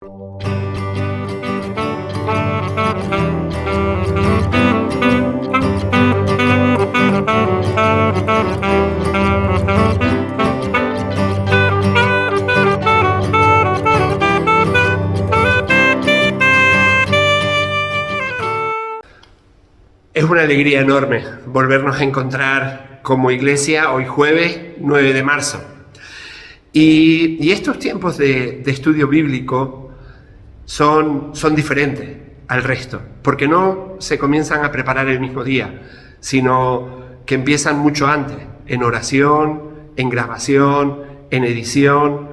Es una alegría enorme volvernos a encontrar como iglesia hoy jueves 9 de marzo. Y estos tiempos de estudio bíblico son diferentes al resto, porque no se comienzan a preparar el mismo día, sino que empiezan mucho antes, en oración, en grabación, en edición,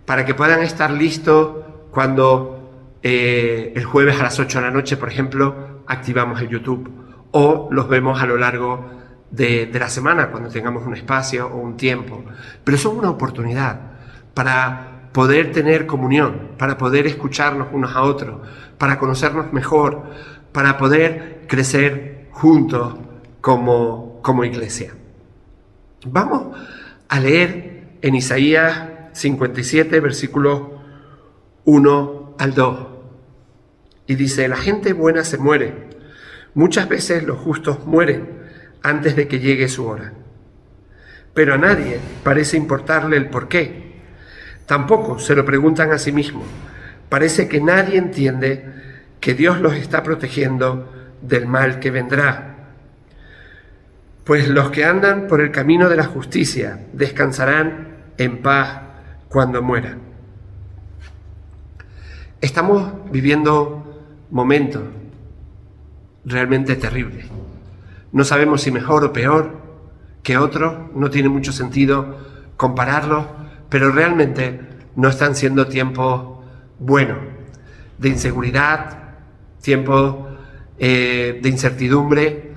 para que puedan estar listos cuando el jueves a las 8 de la noche, por ejemplo, activamos el YouTube, o los vemos a lo largo de la semana, cuando tengamos un espacio o un tiempo. Pero son una oportunidad para poder tener comunión, para poder escucharnos unos a otros, para conocernos mejor, para poder crecer juntos como iglesia. Vamos a leer en Isaías 57, versículos 1 al 2. Y dice: la gente buena se muere. Muchas veces los justos mueren antes de que llegue su hora. Pero a nadie parece importarle el porqué. Tampoco se lo preguntan a sí mismos. Parece que nadie entiende que Dios los está protegiendo del mal que vendrá. Pues los que andan por el camino de la justicia descansarán en paz cuando mueran. Estamos viviendo momentos realmente terribles. No sabemos si mejor o peor que otros, no tiene mucho sentido compararlos, pero realmente no están siendo tiempos buenos, de inseguridad, tiempos de incertidumbre.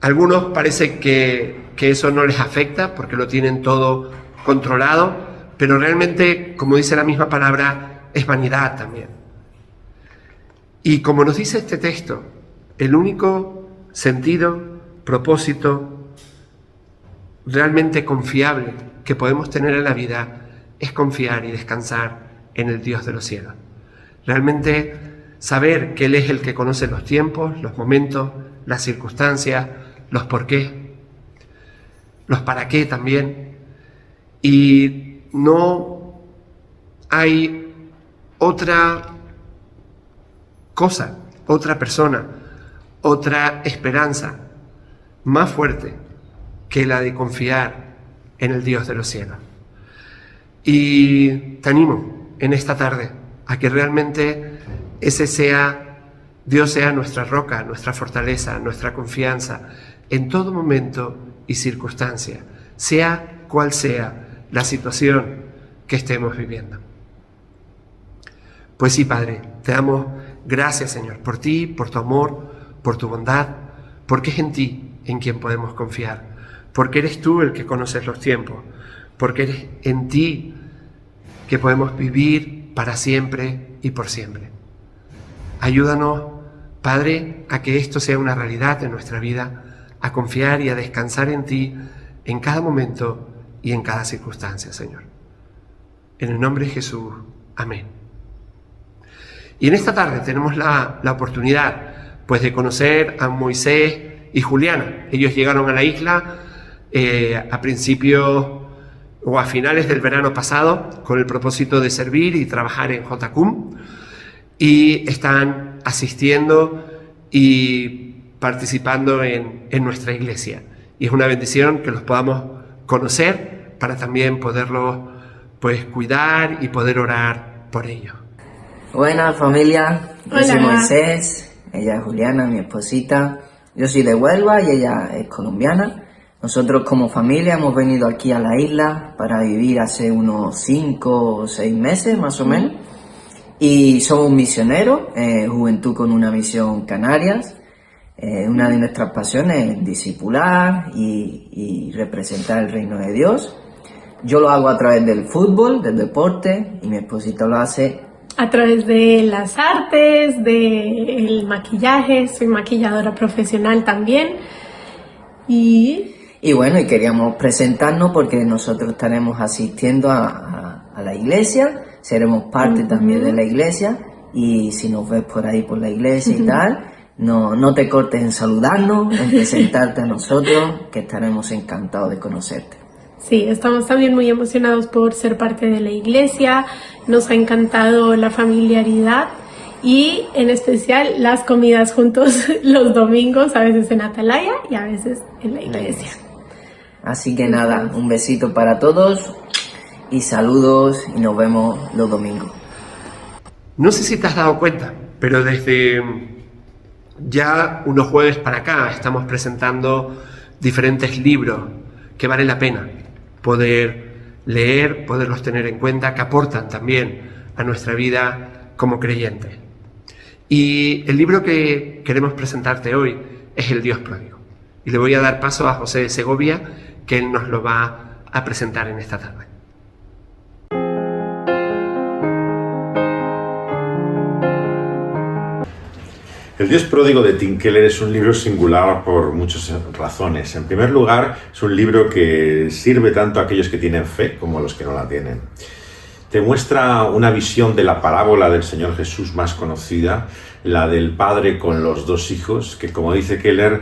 Algunos parece que eso no les afecta porque lo tienen todo controlado, pero realmente, como dice la misma palabra, es vanidad también. Y como nos dice este texto, el único sentido, propósito realmente confiable que podemos tener en la vida es confiar y descansar en el Dios de los cielos. Realmente saber que Él es el que conoce los tiempos, los momentos, las circunstancias, los por qué, los para qué también. Y no hay otra cosa, otra persona, otra esperanza más fuerte que la de confiar en el Dios de los cielos. Y te animo en esta tarde a que realmente Dios sea nuestra roca, nuestra fortaleza, nuestra confianza en todo momento y circunstancia, sea cual sea la situación que estemos viviendo. Pues sí, Padre, te damos gracias, Señor, por ti, por tu amor, por tu bondad, porque es en ti en quien podemos confiar, porque eres tú el que conoces los tiempos, porque eres en ti que podemos vivir para siempre y por siempre. Ayúdanos, Padre, a que esto sea una realidad en nuestra vida, a confiar y a descansar en ti en cada momento y en cada circunstancia, Señor. En el nombre de Jesús, amén. Y en esta tarde tenemos la oportunidad pues de conocer a Moisés y Juliana. Ellos llegaron a la isla a principios o a finales del verano pasado con el propósito de servir y trabajar en JCUM, y están asistiendo y participando en nuestra iglesia. Y es una bendición que los podamos conocer para también poderlos pues cuidar y poder orar por ellos. Buenas, familia. Yo soy Hola. Moisés. Ella es Juliana, mi esposita. Yo soy de Huelva y ella es colombiana. Nosotros como familia hemos venido aquí a la isla para vivir hace unos 5 o 6 meses más o menos. Y somos misioneros, Juventud con una Misión Canarias. Una de nuestras pasiones es discipular y representar el reino de Dios. Yo lo hago a través del fútbol, del deporte, y mi esposita lo hace A través de las artes, del maquillaje, soy maquilladora profesional también. Y bueno, y queríamos presentarnos porque nosotros estaremos asistiendo a la iglesia seremos parte también de la iglesia. Y si nos ves por ahí por la iglesia y tal, no te cortes en saludarnos, en presentarte a nosotros, que estaremos encantados de conocerte. Sí, estamos también muy emocionados por ser parte de la iglesia, nos ha encantado la familiaridad y en especial las comidas juntos los domingos, a veces en Atalaya y a veces en la iglesia. Así que nada, un besito para todos y saludos y nos vemos los domingos. No sé si te has dado cuenta, pero desde ya unos jueves para acá estamos presentando diferentes libros que vale la pena poder leer, poderlos tener en cuenta, que aportan también a nuestra vida como creyentes. Y el libro que queremos presentarte hoy es El Dios Pródigo. Y le voy a dar paso a José de Segovia, que él nos lo va a presentar en esta tarde. El Dios pródigo de Tim Keller es un libro singular por muchas razones. En primer lugar, es un libro que sirve tanto a aquellos que tienen fe como a los que no la tienen. Te muestra una visión de la parábola del Señor Jesús más conocida, la del padre con los dos hijos, que como dice Keller,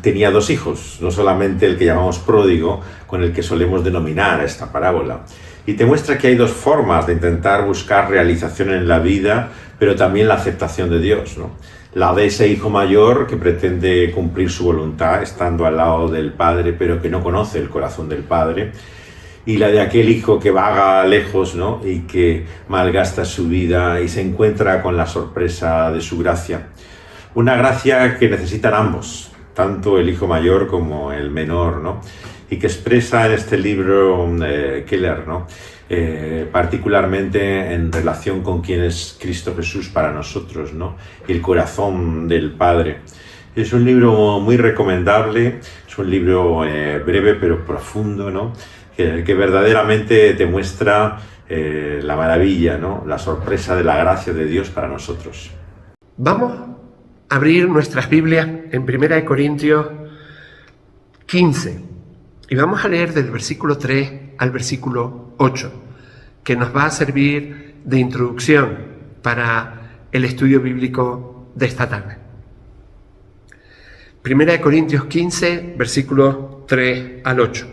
tenía dos hijos, no solamente el que llamamos pródigo, con el que solemos denominar a esta parábola. Y te muestra que hay dos formas de intentar buscar realización en la vida, pero también la aceptación de Dios, ¿no? La de ese hijo mayor que pretende cumplir su voluntad estando al lado del padre, pero que no conoce el corazón del padre. Y la de aquel hijo que vaga lejos, ¿no? Y que malgasta su vida y se encuentra con la sorpresa de su gracia. Una gracia que necesitan ambos, tanto el hijo mayor como el menor, ¿no? Y que expresa en este libro Keller, ¿no? Particularmente en relación con quién es Cristo Jesús para nosotros, ¿no? Y el corazón del Padre. Es un libro muy recomendable, es un libro breve pero profundo, ¿no? Que verdaderamente te muestra la maravilla, ¿no? La sorpresa de la gracia de Dios para nosotros. Vamos a abrir nuestras Biblias en 1 Corintios 15 y vamos a leer del versículo 3 al versículo 8, que nos va a servir de introducción para el estudio bíblico de esta tarde. 1 Corintios 15, versículos 3 al 8.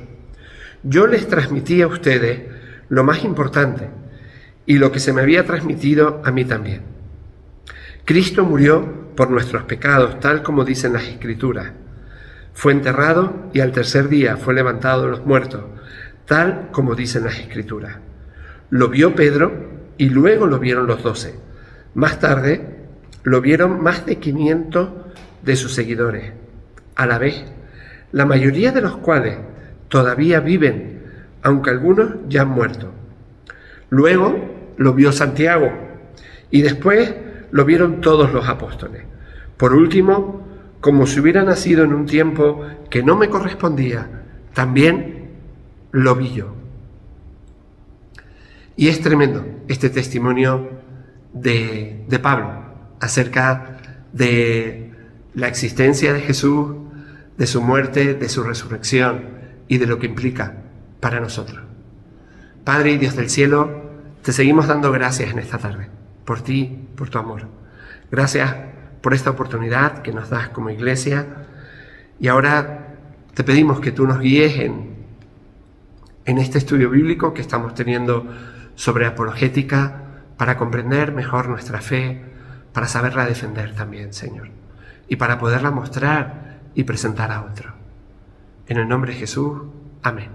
Yo les transmití a ustedes lo más importante y lo que se me había transmitido a mí también. Cristo murió por nuestros pecados, tal como dicen las Escrituras. Fue enterrado y al tercer día fue levantado de los muertos, tal como dicen las Escrituras. Lo vio Pedro y luego lo vieron los 12. Más tarde lo vieron más de 500 de sus seguidores, a la vez, la mayoría de los cuales todavía viven, aunque algunos ya han muerto. Luego lo vio Santiago y después lo vieron todos los apóstoles. Por último, como si hubiera nacido en un tiempo que no me correspondía, también lo vi yo. Y es tremendo este testimonio de Pablo acerca de la existencia de Jesús, de su muerte, de su resurrección y de lo que implica para nosotros. Padre y Dios del cielo, te seguimos dando gracias en esta tarde, por ti, por tu amor. Gracias por esta oportunidad que nos das como iglesia y ahora te pedimos que tú nos guíes en este estudio bíblico que estamos teniendo sobre apologética para comprender mejor nuestra fe, para saberla defender también, Señor, y para poderla mostrar y presentar a otros. En el nombre de Jesús, amén.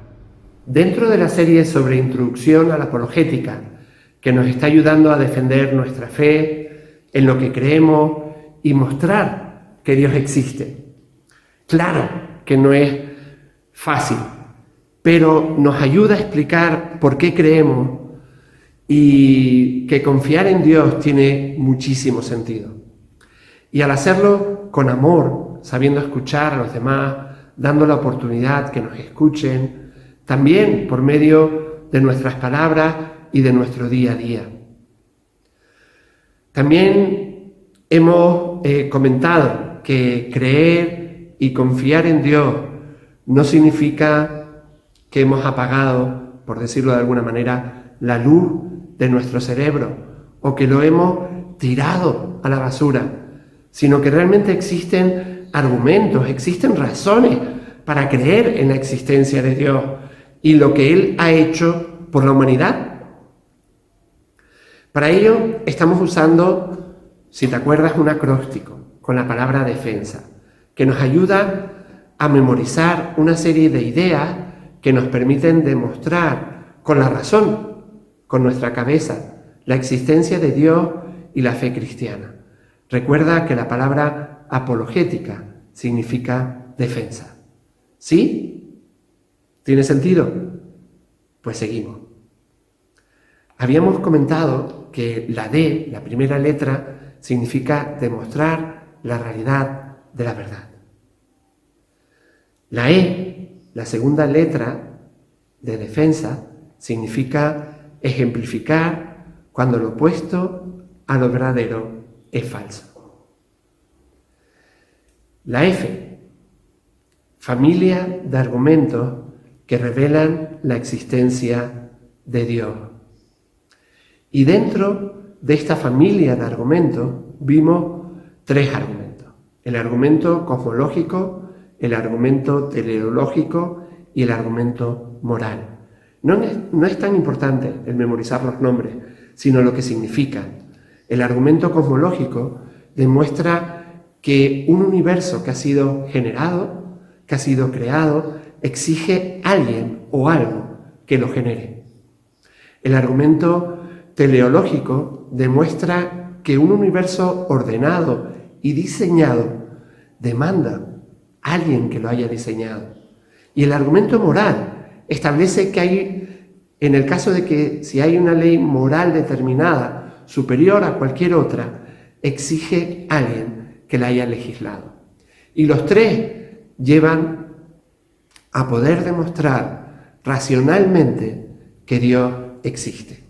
Dentro de la serie sobre introducción a la apologética, que nos está ayudando a defender nuestra fe, en lo que creemos y mostrar que Dios existe. Claro que no es fácil, pero nos ayuda a explicar por qué creemos y que confiar en Dios tiene muchísimo sentido. Y al hacerlo con amor, sabiendo escuchar a los demás, dando la oportunidad que nos escuchen, también por medio de nuestras palabras y de nuestro día a día. También hemos comentado que creer y confiar en Dios no significa que hemos apagado, por decirlo de alguna manera, la luz de nuestro cerebro o que lo hemos tirado a la basura, sino que realmente existen argumentos, existen razones para creer en la existencia de Dios y lo que Él ha hecho por la humanidad. Para ello estamos usando, si te acuerdas, un acróstico con la palabra defensa, que nos ayuda a memorizar una serie de ideas que nos permiten demostrar con la razón, con nuestra cabeza, la existencia de Dios y la fe cristiana. Recuerda que la palabra apologética significa defensa. ¿Sí? ¿Tiene sentido? Pues seguimos. Habíamos comentado que la D, la primera letra, significa demostrar la realidad de la verdad. La E, la segunda letra de defensa, significa ejemplificar cuando lo opuesto a lo verdadero es falso. La F, familia de argumentos que revelan la existencia de Dios. Y dentro de esta familia de argumentos vimos tres argumentos: el argumento cosmológico, el argumento teleológico y el argumento moral. No es tan importante el memorizar los nombres, sino lo que significan. El argumento cosmológico demuestra que un universo que ha sido generado, que ha sido creado, exige alguien o algo que lo genere. El argumento teleológico demuestra que un universo ordenado y diseñado demanda a alguien que lo haya diseñado. Y el argumento moral establece que hay, en el caso de que si hay una ley moral determinada superior a cualquier otra, exige a alguien que la haya legislado. Y los tres llevan a poder demostrar racionalmente que Dios existe.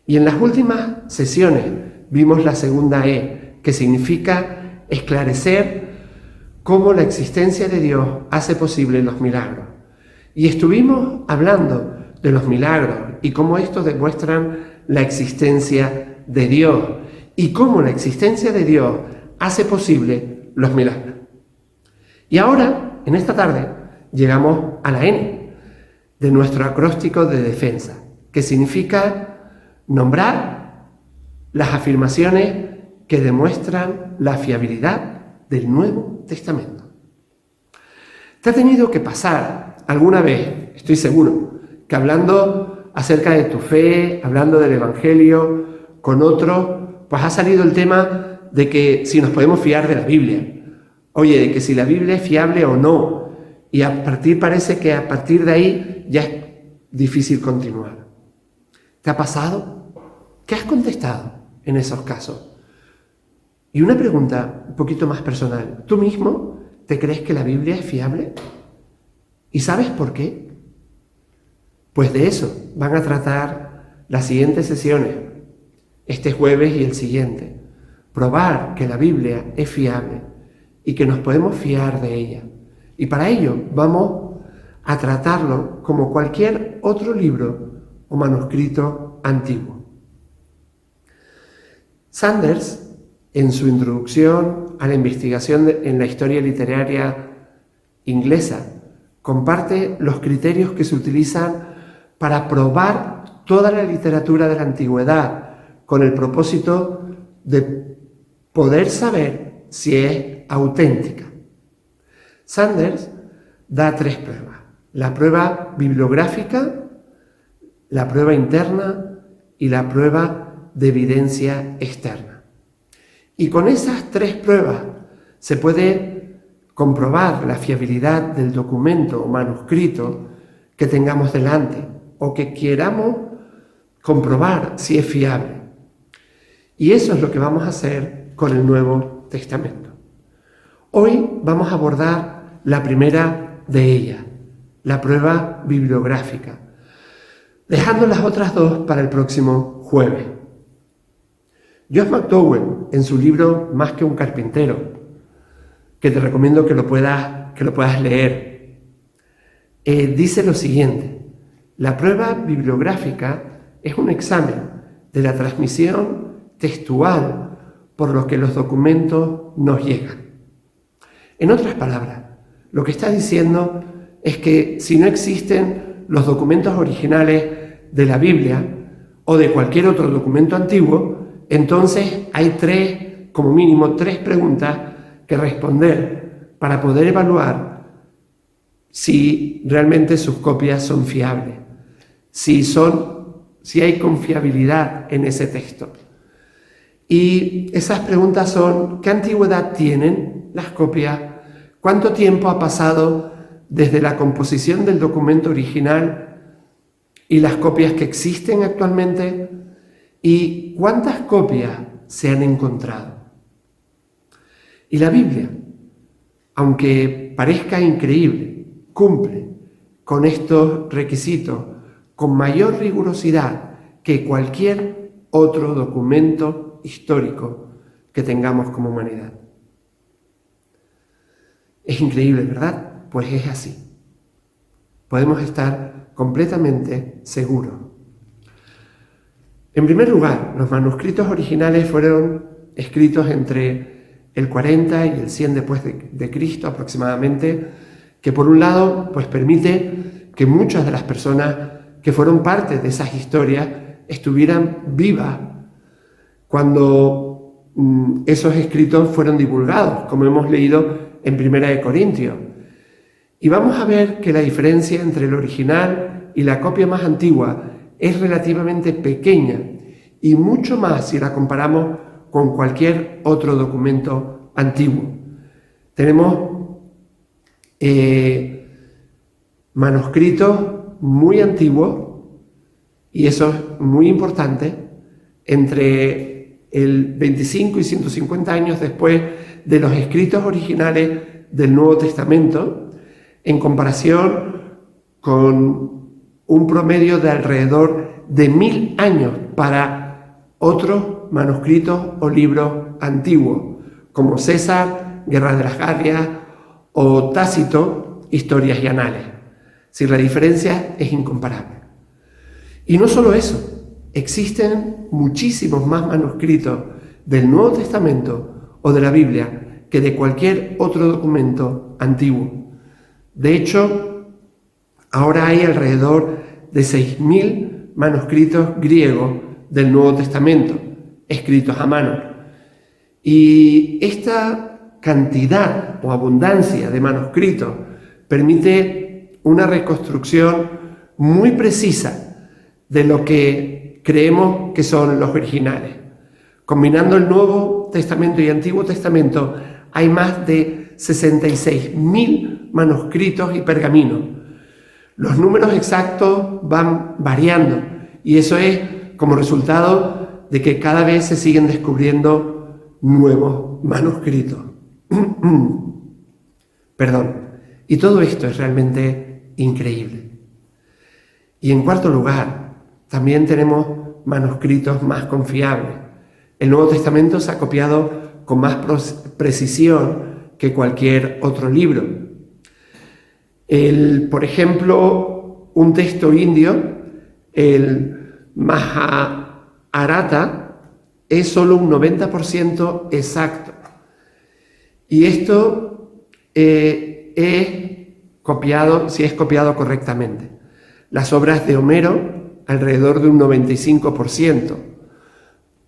Y en las últimas sesiones vimos la segunda E, que significa esclarecer cómo la existencia de Dios hace posible los milagros. Y estuvimos hablando de los milagros y cómo estos demuestran la existencia de Dios y cómo la existencia de Dios hace posible los milagros. Y ahora, en esta tarde, llegamos a la N de nuestro acróstico de defensa, que significa nombrar las afirmaciones que demuestran la fiabilidad del Nuevo Testamento. Te ha tenido que pasar alguna vez, estoy seguro, que hablando acerca de tu fe, hablando del Evangelio con otro, pues ha salido el tema de que si nos podemos fiar de la Biblia. Oye, de que si la Biblia es fiable o no. Y parece que a partir de ahí ya es difícil continuar. ¿Te ha pasado? ¿Qué has contestado en esos casos? Y una pregunta un poquito más personal. ¿Tú mismo te crees que la Biblia es fiable? ¿Y sabes por qué? Pues de eso van a tratar las siguientes sesiones, este jueves y el siguiente. Probar que la Biblia es fiable y que nos podemos fiar de ella. Y para ello vamos a tratarlo como cualquier otro libro o manuscrito antiguo. Sanders, en su introducción a la investigación en la historia literaria inglesa, comparte los criterios que se utilizan para probar toda la literatura de la antigüedad con el propósito de poder saber si es auténtica. Sanders da tres pruebas: la prueba bibliográfica, la prueba interna y la prueba de evidencia externa. Y con esas tres pruebas se puede comprobar la fiabilidad del documento o manuscrito que tengamos delante o que queramos comprobar si es fiable. Y eso es lo que vamos a hacer con el Nuevo Testamento. Hoy vamos a abordar la primera de ellas, la prueba bibliográfica, dejando las otras dos para el próximo jueves. Josh McDowell, en su libro Más que un carpintero, que te recomiendo que lo puedas leer, dice lo siguiente: la prueba bibliográfica es un examen de la transmisión textual por lo que los documentos nos llegan. En otras palabras, lo que está diciendo es que si no existen los documentos originales de la Biblia o de cualquier otro documento antiguo, entonces hay como mínimo tres preguntas que responder para poder evaluar si realmente sus copias son fiables, si hay confiabilidad en ese texto. Y esas preguntas son: ¿qué antigüedad tienen las copias? ¿Cuánto tiempo ha pasado desde la composición del documento original y las copias que existen actualmente? ¿Y cuántas copias se han encontrado? Y la Biblia, aunque parezca increíble, cumple con estos requisitos con mayor rigurosidad que cualquier otro documento histórico que tengamos como humanidad. Es increíble, ¿verdad? Pues es así. Podemos estar completamente seguros. En primer lugar, los manuscritos originales fueron escritos entre el 40 y el 100 después de Cristo aproximadamente, que por un lado pues permite que muchas de las personas que fueron parte de esas historias estuvieran vivas cuando esos escritos fueron divulgados, como hemos leído en Primera de Corintios. Y vamos a ver que la diferencia entre el original y la copia más antigua es relativamente pequeña, y mucho más si la comparamos con cualquier otro documento antiguo. Tenemos manuscritos muy antiguos, y eso es muy importante, entre el 25 y 150 años después de los escritos originales del Nuevo Testamento, en comparación con un promedio de alrededor de 1000 años para otros manuscritos o libros antiguos, como César, Guerra de las Gallias, o Tácito, Historias y Anales. Si la diferencia es incomparable. Y no solo eso, existen muchísimos más manuscritos del Nuevo Testamento o de la Biblia que de cualquier otro documento antiguo. De hecho, ahora hay alrededor de 6000 manuscritos griegos del Nuevo Testamento, escritos a mano. Y esta cantidad o abundancia de manuscritos permite una reconstrucción muy precisa de lo que creemos que son los originales. Combinando el Nuevo Testamento y Antiguo Testamento, hay más de 66.000 manuscritos y pergaminos. Los números exactos van variando, y eso es como resultado de que cada vez se siguen descubriendo nuevos manuscritos. Perdón. Y todo esto es realmente increíble. Y en cuarto lugar, también tenemos manuscritos más confiables. El Nuevo Testamento se ha copiado con más precisión que cualquier otro libro. Por ejemplo, un texto indio, el Mahabharata, es solo un 90% exacto. Y esto es copiado, si es copiado correctamente. Las obras de Homero, alrededor de un 95%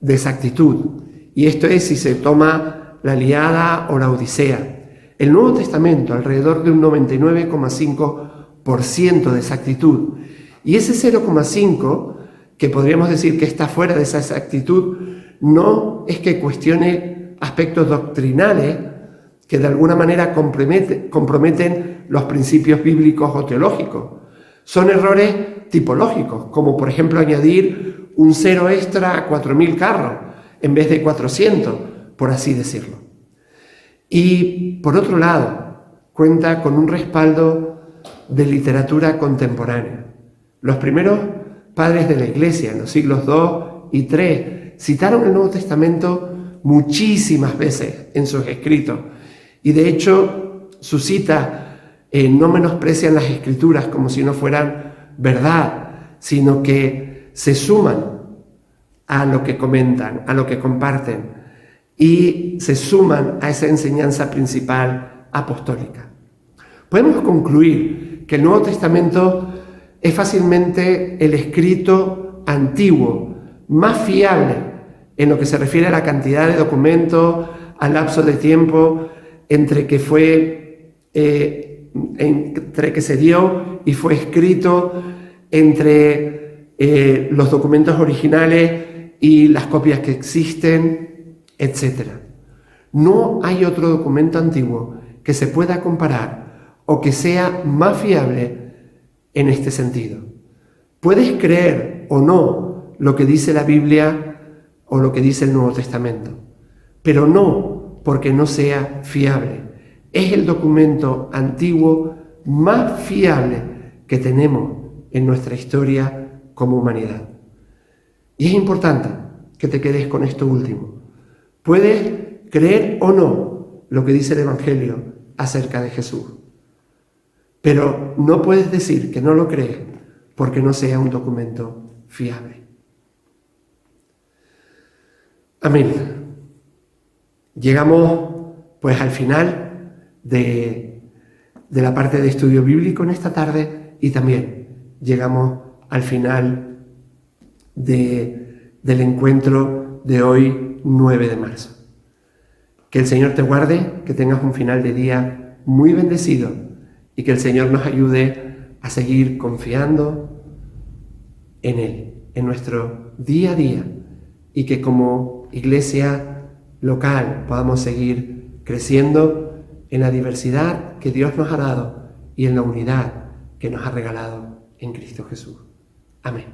de exactitud. Y esto es si se toma la Ilíada o la Odisea. El Nuevo Testamento, alrededor de un 99,5% de exactitud. Y ese 0,5%, que podríamos decir que está fuera de esa exactitud, no es que cuestione aspectos doctrinales que de alguna manera comprometen los principios bíblicos o teológicos. Son errores tipológicos, como por ejemplo añadir un 0 extra a 4.000 carros en vez de 400, por así decirlo. Y por otro lado, cuenta con un respaldo de literatura contemporánea. Los primeros padres de la Iglesia, en los siglos II y III, citaron el Nuevo Testamento muchísimas veces en sus escritos, y de hecho sus citas no menosprecian las Escrituras como si no fueran verdad, sino que se suman a lo que comentan, a lo que comparten y se suman a esa enseñanza principal apostólica. Podemos concluir que el Nuevo Testamento es fácilmente el escrito antiguo, más fiable en lo que se refiere a la cantidad de documentos, al lapso de tiempo entre que se dio y fue escrito, entre los documentos originales y las copias que existen, etc. No hay otro documento antiguo que se pueda comparar o que sea más fiable en este sentido. Puedes creer o no lo que dice la Biblia o lo que dice el Nuevo Testamento, pero no porque no sea fiable. Es el documento antiguo más fiable que tenemos en nuestra historia como humanidad. Y es importante que te quedes con esto último. Puedes creer o no lo que dice el Evangelio acerca de Jesús, pero no puedes decir que no lo crees porque no sea un documento fiable. Amén. Llegamos pues al final de la parte de estudio bíblico en esta tarde y también llegamos al final del encuentro de hoy, 9 de marzo. Que el Señor te guarde, que tengas un final de día muy bendecido y que el Señor nos ayude a seguir confiando en Él, en nuestro día a día, y que como iglesia local podamos seguir creciendo en la diversidad que Dios nos ha dado y en la unidad que nos ha regalado en Cristo Jesús. Amén.